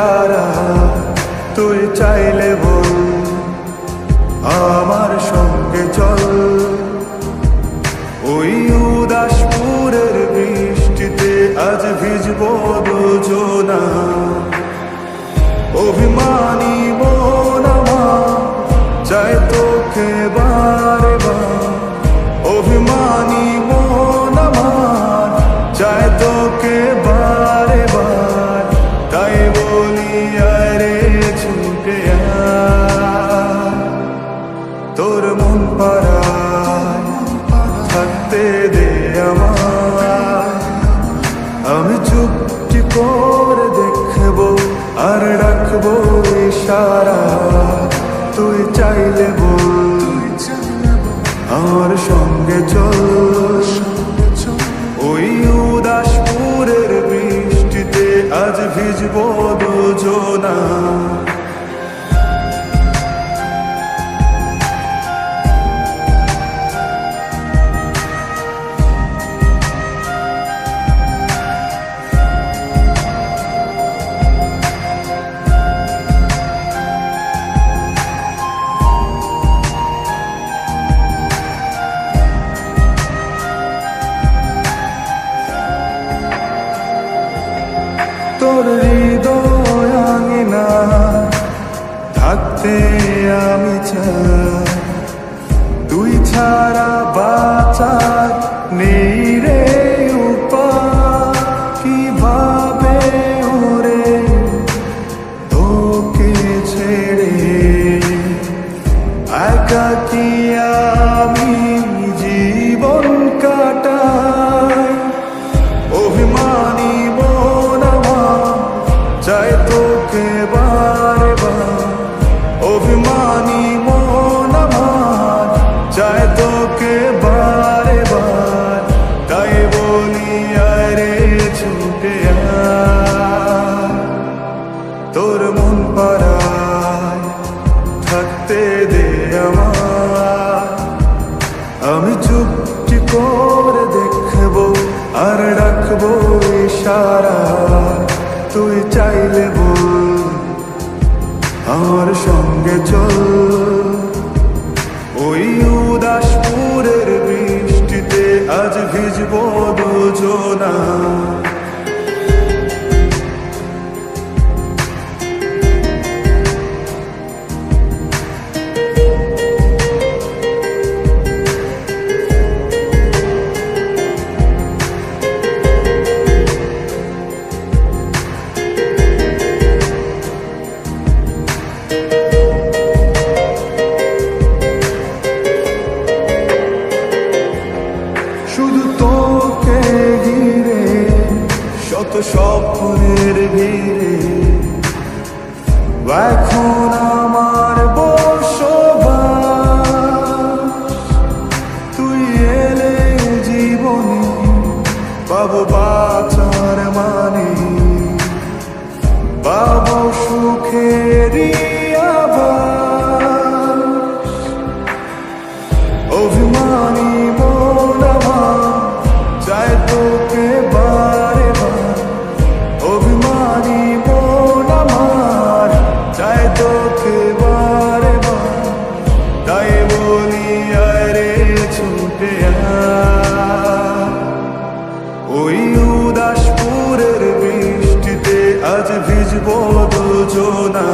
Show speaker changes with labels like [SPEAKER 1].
[SPEAKER 1] ইশারা তুই চাইলে বল আমার সঙ্গে চল ওই উদাসপুরের বৃষ্টিতে আজ ভিজবো দুজনা অভিমানী মন আমার চাই তোকে বারে বার অভিমানী মন আমার চাই তোকে বারে বার তাই বলি আরে ছুটে আয় তোর মন পাড়ায় থাকতে দে আমায় আমি চুপটি করে দেখবো আর রাখবো ইশারা তুই চাইলে বল আমার সঙ্গে চল ওই উদাসপুরের বৃষ্টিতে আজ ভিজবো দুজনা তোর হৃদয় আঙিনা থাকতে আমি চাই তুই ছাড়া বাঁচার নেই রে উপায় কিভাবে ওরে তোকে ছেড়ে একাকী আমি জীবন কাটাই অভিমানী চাই তোকে বারে বার অভিমানী মন আমার চাই তোকে বারে বার তাই বলি আরে ছুটে আয় তোর মন পাড়ায় থাকতে দে আমায় আমি চুপটি করে দেখবো আর রাখবো ইশারা তুই চাইলে বল আমার সঙ্গে চল ওই উদাসপুরের বৃষ্টিতে আজ ভিজবো দুজনা শুধু তোকে ঘিরে শত স্বপ্নের ভিড়ে এখন আমার বসবাস তুই এলে জীবনে পাবো বাঁচার মানে পাবো সুখেরই আভাস অভিমানী চাই তোকে বারে বার অভিমানী মন আমার চাই তোকে বারে বার তাই বলি আরে ছুটে আয় ওই উদাসপুরের বৃষ্টিতে আজ ভিজবো দুজনা